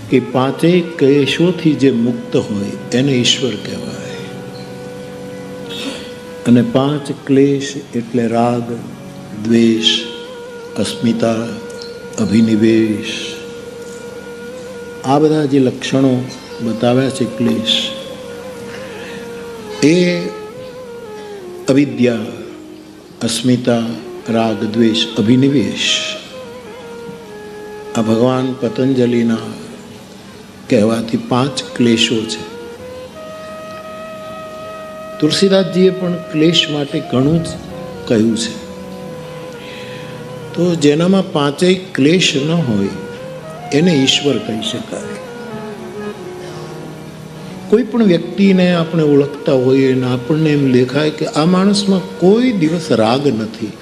કે પાંચેય ક્લેશોથી જે મુક્ત હોય એને ઈશ્વર કહેવાય. અને પાંચ ક્લેશ એટલે રાગ, દ્વેષ, અસ્મિતા, અભિનિવેશ, આ બધા જે લક્ષણો બતાવ્યા છે ક્લેશ, એ અવિદ્યા, અસ્મિતા, રાગ, દ્વેષ, અભિનિવેશ આ ભગવાન પતંજલિના કહેવાથી પાંચ ક્લેશો છે. તુલસીદાસજીએ પણ ક્લેશ માટે ઘણું જ કહ્યું છે. તો જેનામાં પાંચેય ક્લેશ ન હોય એને ઈશ્વર કહી શકાય. કોઈ પણ વ્યક્તિને આપણે ઓળખતા હોઈએ અને આપણને એમ દેખાય કે આ માણસમાં કોઈ દિવસ રાગ નથી,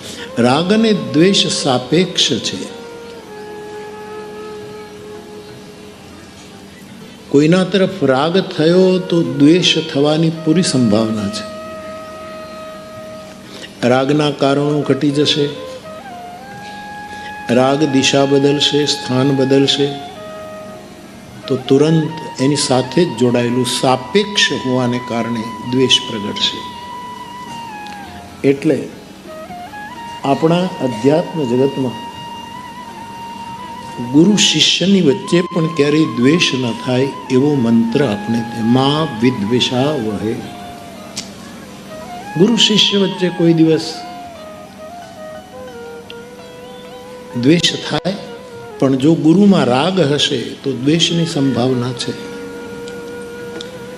રાગ અને દ્વેષ સાપેક્ષ છે. કોઈના તરફ રાગ થયો તો દ્વેષ થવાની પૂરી સંભાવના છે. રાગના કારણો ઘટી જશે, રાગ દિશા બદલશે, સ્થાન બદલશે, તો તુરંત એની સાથે જ જોડાયેલું સાપેક્ષ હોવાને કારણે દ્વેષ પ્રગટશે. એટલે આપણા અધ્યાત્મ જગતમાં ગુરુ શિષ્યની વચ્ચે પણ ક્યારેય દ્વેષ ન થાય એવો મંત્ર આપણે મા વિદ્વેષા વહે. ગુરુ શિષ્ય વચ્ચે કોઈ દિવસ દ્વેષ થાય, પણ જો ગુરુમાં રાગ હશે તો દ્વેષની સંભાવના છે.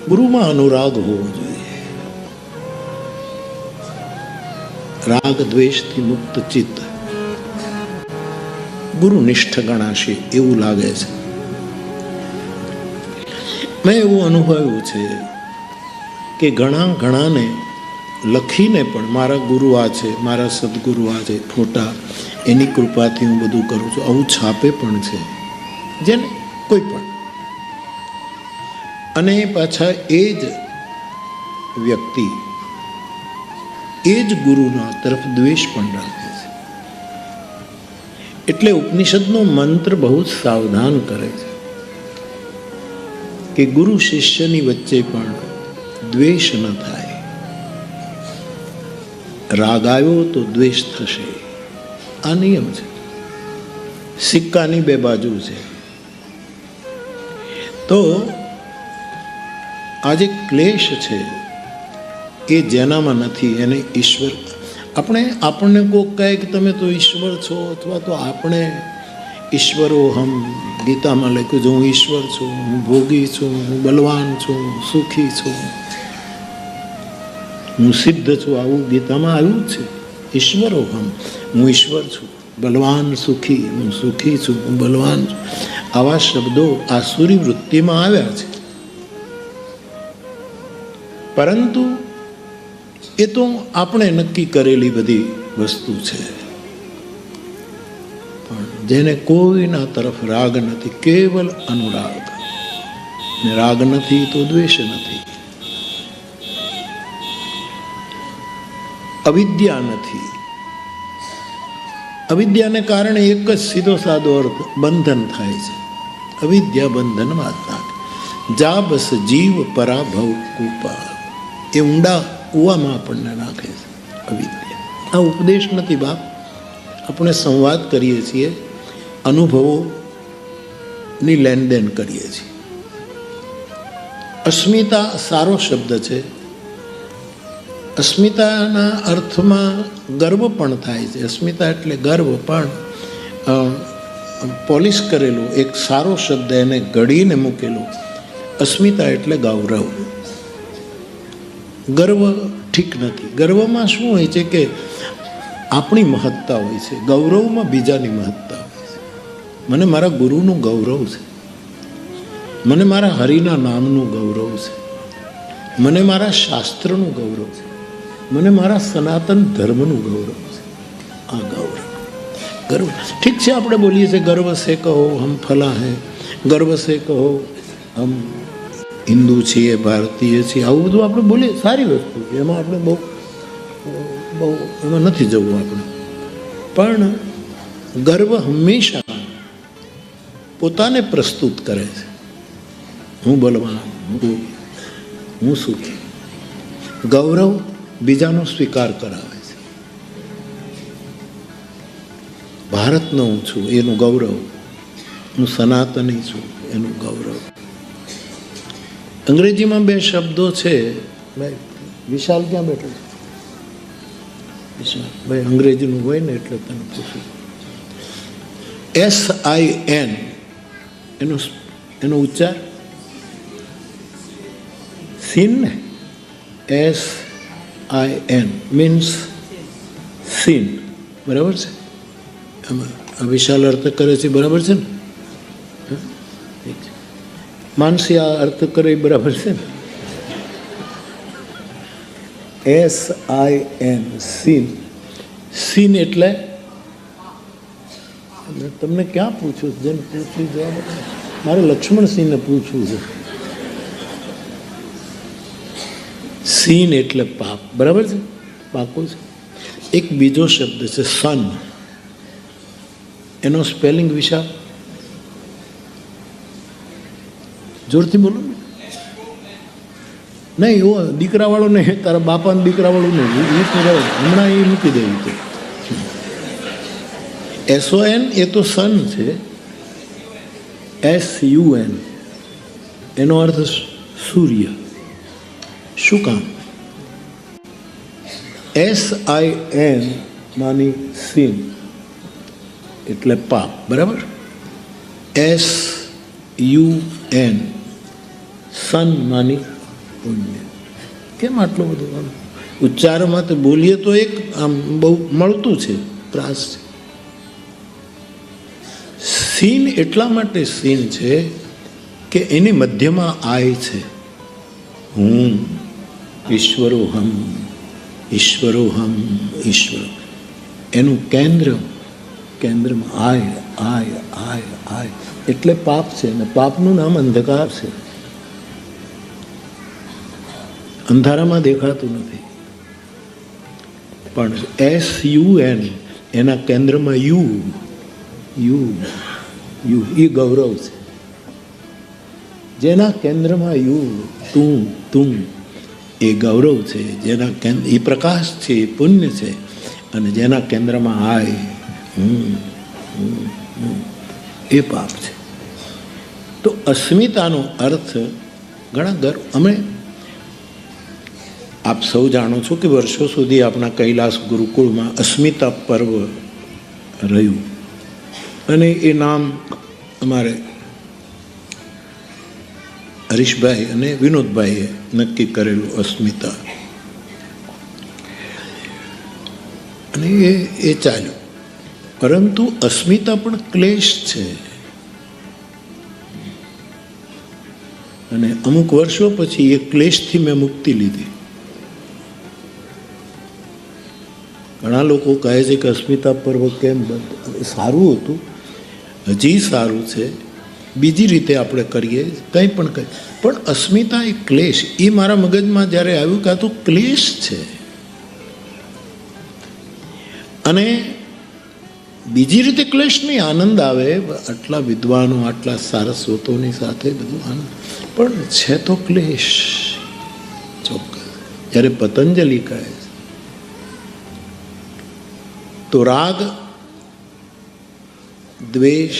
ગુરુમાં અનુરાગ હોવો જોઈએ. રાગ દ્વેષથી મુક્ત ચિત્ત ગુરુનિષ્ઠ ગણાશે એવું લાગે છે. મેં એવું અનુભવ્યું છે કે ઘણાને લખીને પણ મારા ગુરુ આ છે, મારા સદગુરુ આ છે, ફોટા એની કૃપાથી હું બધું કરું છું, આવું છાપે પણ છે જેને કોઈ પણ. અને પાછા એ જ વ્યક્તિ એ જ ગુરુના તરફ દ્વેષ પણ રાખે છે. એટલે ઉપનિષદનો મંત્ર બહુ જ સાવધાન કરે છે કે ગુરુ શિષ્યની વચ્ચે પણ દ્વેષ ન થાય. રાગ આવ્યો તો દ્વેષ થશે, આ નિયમ છે. સિક્કાની બે બાજુ છે. તો આ જે ક્લેશ છે એ જેનામાં નથી એને ઈશ્વર. આપણને કોઈ કહે કે તમે તો ઈશ્વર છો, અથવા તો આપણે ઈશ્વરો હમ, ગીતામાં લખ્યું છે હું ઈશ્વર છું, હું ભોગી છું, હું બલવાન છું, સુખી છું, હું સિદ્ધ છું, આવું ગીતામાં આવ્યું છે. ઈશ્વરો હમ, હું ઈશ્વર છું, બલવાન સુખી, હું સુખી છું, હું બલવાન છું, આવા શબ્દો આસુરી વૃત્તિમાં આવ્યા છે. પરંતુ એ તો આપણે નક્કી કરેલી બધી વસ્તુ છે. પણ જેને કોઈના તરફ રાગ નથી, કેવલ અનુરાગ, ને રાગ નથી તો દ્વેષ નથી, અવિદ્યા નથી. અવિદ્યાને કારણે એક જ સીધો સાદો અર્થ બંધન થાય છે. અવિદ્યા બંધનમાં જ નાખે. જા બસ જીવ પરાભવ કૂપા, એ ઊંડા કૂવામાં આપણને નાખે છે અવિદ્યા. આ ઉપદેશ નથી બાપ, આપણે સંવાદ કરીએ છીએ, અનુભવોની લેનદેન કરીએ છીએ. અસ્મિતા સારો શબ્દ છે. અસ્મિતાના અર્થમાં ગર્વ પણ થાય છે. અસ્મિતા એટલે ગર્વ, પણ પોલિશ કરેલો એક સારો શબ્દ એને ઘડીને મૂકેલો. અસ્મિતા એટલે ગૌરવ. ગર્વ ઠીક નથી. ગર્વમાં શું હોય છે કે આપણી મહત્તા હોય છે, ગૌરવમાં બીજાની મહત્તા હોય છે. મને મારા ગુરુનું ગૌરવ છે, મને મારા હરિના નામનું ગૌરવ છે, મને મારા શાસ્ત્રનું ગૌરવ છે, મને મારા સનાતન ધર્મનું ગૌરવ છે. આ ગૌરવ ગર્વ ઠીક છે. આપણે બોલીએ છીએ ગર્વ સે કહો હમ ફલા હૈ, ગર્વ સે કહો હમ હિન્દુ છીએ, ભારતીય છીએ, આવું બધું આપણે બોલીએ, સારી વસ્તુ છે, એમાં આપણે બહુ એમાં નથી જવું આપણે. પણ ગર્વ હંમેશા પોતાને પ્રસ્તુત કરે છે. હું બલવાન, હું સુખી. ગૌરવ બીજાનો સ્વીકાર કરાવે છે. ભારતનો હું છું એનું ગૌરવ, હું સનાતની છું એનું ગૌરવ. અંગ્રેજીમાં બે શબ્દો છે. ભાઈ વિશાલ ક્યાં બેઠો છે? વિશાલ ભાઈ અંગ્રેજીનું હોય ને એટલે તને પૂછું. SIN એનો ઉચ્ચાર સીન ને, SIN મીન્સ સીન. બરાબર છે? આમાં વિશાલ અર્થ કરે છે, બરાબર છે ને? માનસી આ અર્થ કરે બરાબર છે ને? SIN scene. સીન એટલે તમને ક્યાં પૂછું? જેને પૂછવું જવાબ મારે લક્ષ્મણસિંહને પૂછવું છે. સીન એટલે પાપ. બરાબર છે? પાકો છે. એક બીજો શબ્દ છે સન. એનો સ્પેલિંગ વિશાલ જોરથી બોલો. નહીં એવો દીકરાવાળો નહીં, તારા બાપાને દીકરાવાળું નહીં, હમણાં એ મૂકી દેવું છે. SON એ તો સન છે. SUN એનો અર્થ સૂર્ય. શું કામ? SIN માની સીન એટલે પાપ. બરાબર? SUN સન માની પુણ્ય. કેમ આટલું બધું ઉચ્ચારમાં તો બોલીએ તો એક આમ બહુ મળતું છે, ત્રાસ છે. સીન એટલા માટે સીન છે કે એની મધ્યમાં આય છે. હું ઈશ્વરોહમ, ઈશ્વરોહમ, ઈશ્વર. એનું કેન્દ્રમાં આય આય આય આય એટલે પાપ છે. અને પાપનું નામ અંધકાર છે. અંધારામાં દેખાતું નથી. પણ SUN એના કેન્દ્રમાં યુ એ ગૌરવ છે. જેના કેન્દ્રમાં યુ, તું એ ગૌરવ છે. જેના કેન્દ્ર એ પ્રકાશ છે, એ પુણ્ય છે. અને જેના કેન્દ્રમાં આય એ પાપ છે. તો અસ્મિતાનો અર્થ ઘણા ગર્વ. અમે આપ સૌ જાણો છો કે વર્ષો સુધી આપણા કૈલાસ ગુરુકુળમાં અસ્મિતા પર્વ રહ્યું. અને એ નામ અમારે હરીશભાઈ અને વિનોદભાઈએ નક્કી કરેલું અસ્મિતા. અને એ ચાલ્યું. પરંતુ અસ્મિતા પણ ક્લેશ છે. અને અમુક વર્ષો પછી એ ક્લેશથી મેં મુક્તિ લીધી. ઘણા લોકો કહે છે કે અસ્મિતા પર્વ કેમ બંધ? સારું હતું, હજી સારું છે. બીજી રીતે આપણે કરીએ, કંઈ પણ કરીએ. પણ અસ્મિતા એ ક્લેશ, એ મારા મગજમાં જ્યારે આવ્યું કે આ તો ક્લેશ છે. અને બીજી રીતે ક્લેશ નહીં, આનંદ આવે. આટલા વિદ્વાનો, આટલા સારસ્વતોની સાથે બધું આનંદ, પણ છે તો ક્લેશ ચોક્કસ. જ્યારે પતંજલિ કહે છે તો રાગ, દ્વેષ,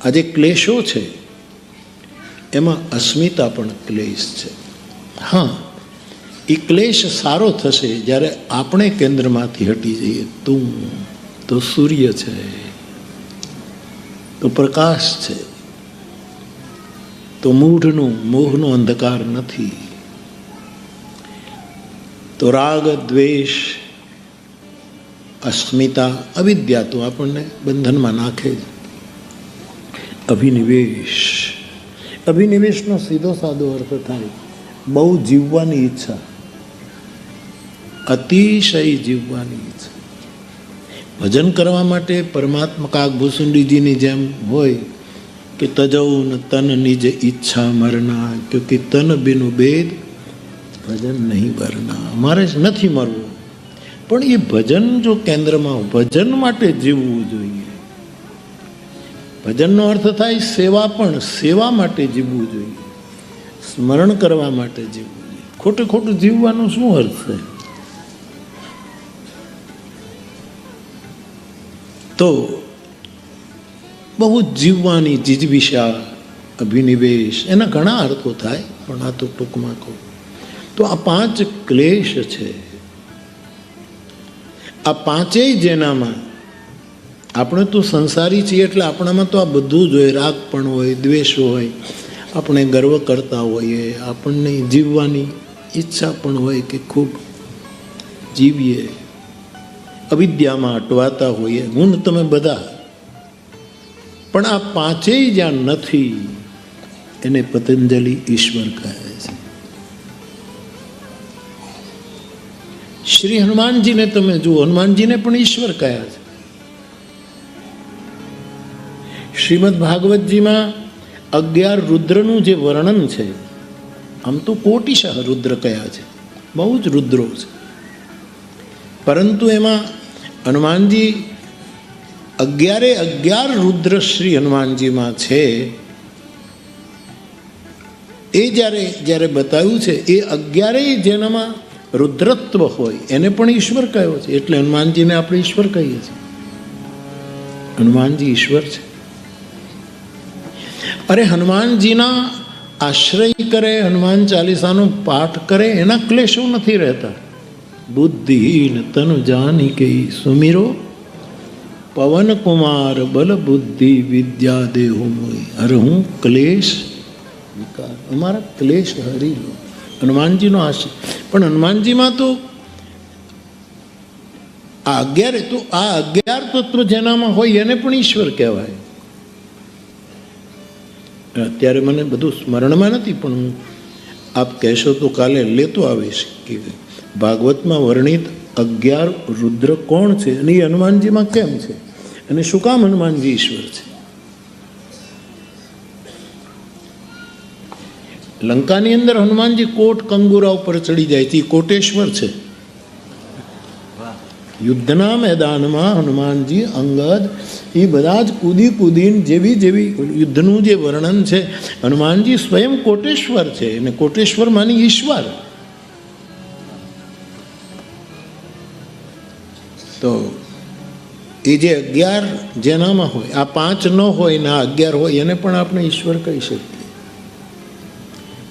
આ જે ક્લેશો છે એમાં અસ્મિતા પણ ક્લેશ છે. હા, એ ક્લેશ સારો થશે જ્યારે આપણે કેન્દ્રમાંથી હટી જઈએ. તું તો સૂર્ય છે, તો પ્રકાશ છે, તો મોહનો અંધકાર નથી. તો રાગ, દ્વેષ, અસ્મિતા, અવિદ્યા તો આપણને બંધનમાં નાખે જ. અભિનિવેશનો સીધો સાદો અર્થ થાય બહુ જીવવાની ઈચ્છા, અતિશય જીવવાની ઈચ્છા. ભજન કરવા માટે પરમાત્મા કાગભૂષુંડીજીની જેમ હોય કે તજૌન તન નિજ ઈચ્છા મરના, ક્યોંકિ તન બિનુ બેદ ભજન નહીં ભરના. મારે નથી મરવું, પણ એ ભજન જો કેન્દ્રમાં, ભજન માટે જીવવું જોઈએ. ભજનનો અર્થ થાય સેવા, પણ સેવા માટે જીવવું જોઈએ, સ્મરણ કરવા માટે જીવવું જોઈએ. ખોટું ખોટું જીવવાનો શું અર્થ છે? તો બહુ જીવવાની જીજવિષા, અભિનિવેશ, એના ઘણા અર્થો થાય, પણ આ તો ટૂંકમાં કહું તો આ 5 ક્લેશ છે. આ પાંચેય જેનામાં આપણે તો સંસારી છીએ એટલે આપણામાં તો આ બધું જ હોય. રાગ પણ હોય, દ્વેષ હોય, આપણે ગર્વ કરતા હોઈએ, આપણને જીવવાની ઈચ્છા પણ હોય કે ખૂબ જીવીએ, અવિદ્યામાં અટવાતા હોઈએ, હું ને તમે બધા. પણ આ પાંચેય જ્યાં નથી એને પતંજલિ ઈશ્વર કહે છે. શ્રી હનુમાનજીને તમે જુઓ, હનુમાનજીને પણ ઈશ્વર કહ્યા છે. શ્રીમદ ભાગવતજીમાં 11 રુદ્રનું જે વર્ણન છે, આમ તો કોટિશઃ રુદ્ર કયા છે, બહુ જ રુદ્રો છે, પરંતુ એમાં હનુમાનજી 11 રુદ્ર શ્રી હનુમાનજીમાં છે. એ જ્યારે બતાવ્યું છે, એ 11 જેનામાં રુદ્રત્વ હોય એને પણ ઈશ્વર કહ્યો છે. એટલે હનુમાનજીને આપણે ઈશ્વર કહીએ છીએ. હનુમાનજી ઈશ્વર છે. અરે હનુમાનજીના આશ્રય કરે, હનુમાન ચાલીસાનો પાઠ કરે, એના ક્લેશો નથી રહેતા. બુદ્ધિહીન તન જાનિકે સુમિરો, પવન કુમાર બલ બુદ્ધિ વિદ્યા દેહો મોય. અરે હું ક્લેશ વિકાર, અમારા ક્લેશ હરી લો. હનુમાનજીનો આશ્રય. પણ હનુમાનજીમાં તો આ 11 તત્વ જેનામાં હોય એને પણ ઈશ્વર કહેવાય. અત્યારે મને બધું સ્મરણમાં નથી, પણ હું આપ કહેશો તો કાલે લેતો આવીશ કે ભાગવતમાં વર્ણિત 11 રુદ્ર કોણ છે અને એ હનુમાનજીમાં કેમ છે અને શું કામ હનુમાનજી ઈશ્વર છે. લંકાની અંદર હનુમાનજી કોટ કંગુરા ઉપર ચડી જાય છે, કોટેશ્વર છે. યુદ્ધના મેદાનમાં હનુમાનજી, અંગદ, એ બધા જ કૂદીને જેવી યુદ્ધનું જે વર્ણન છે, હનુમાનજી સ્વયં કોટેશ્વર છે અને કોટેશ્વર માની ઈશ્વર. તો એ જે 11 જેનામાં હોય, આ 5 ન હોય ને આ 11 હોય, એને પણ આપણે ઈશ્વર કહી શકીએ.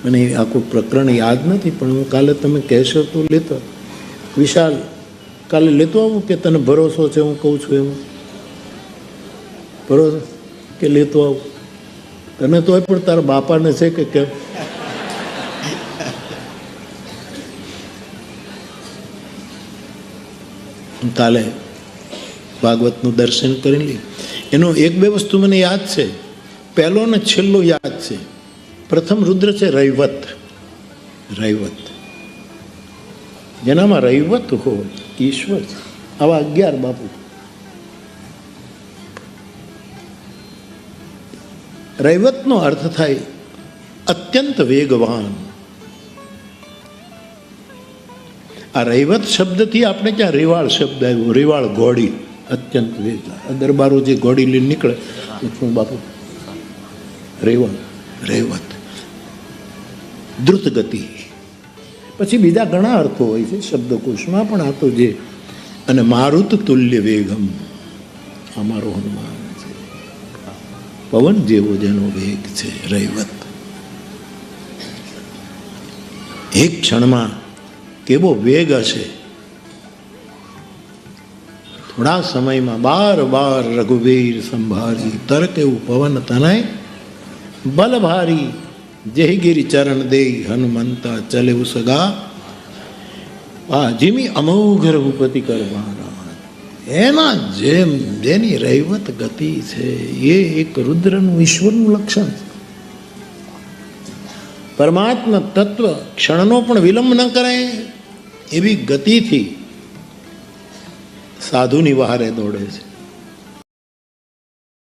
મને આખું પ્રકરણ યાદ નથી, પણ હું કાલે તમે કહેશો તો લેતો. વિશાલ, કાલે લેતો આવું કે તને ભરોસો છે હું કહું છું એમાં? ભરોસો કે લેતો આવું? તને તો પણ તારા બાપાને છે કે કેમ? કાલે ભાગવતનું દર્શન કરી લે. એનો 1-2 વસ્તુ મને યાદ છે. પહેલો ને છેલ્લો યાદ છે. પ્રથમ રુદ્ર છે રૈવત. જેનામાં રૈવત હોય ઈશ્વર છે. આવા 11 બાપુ. રૈવતનો અર્થ થાય અત્યંત વેગવાન. આ રૈવત શબ્દથી આપણે ક્યાં રેવાળ શબ્દ આવ્યો, રેવાળ ઘોડી, અત્યંત વેગ. દરબારો જે ઘોડી લઈને નીકળે શું બાપુ? રૈવત, દ્રુત ગતિ. પછી બીજા ઘણા અર્થો હોય છે શબ્દકોશમાં, પણ આ તો જે. અને મારુત તુલ્ય વેગમ, અમારો હનુમાન છે, પવન જેવો જેનો વેગ છે રૈવત. એક ક્ષણમાં કેવો વેગ હશે. થોડા સમયમાં 12 રઘુવીર સંભારી, તરક એવું પવન તનય બલ ભારી, જેહગીરી ચરણ દે હનુમંતા ચલે ઉસગા, આ જીમી અમોઘ રઘુપતિ કરવાના. એના જેમ જેની રૈવત ગતિ છે એ એક રુદ્રનું, ઈશ્વરનું લક્ષણ છે. પરમાત્મા તત્વ ક્ષણનો પણ વિલંબ ન કરે એવી ગતિથી સાધુની વહારે દોડે છે.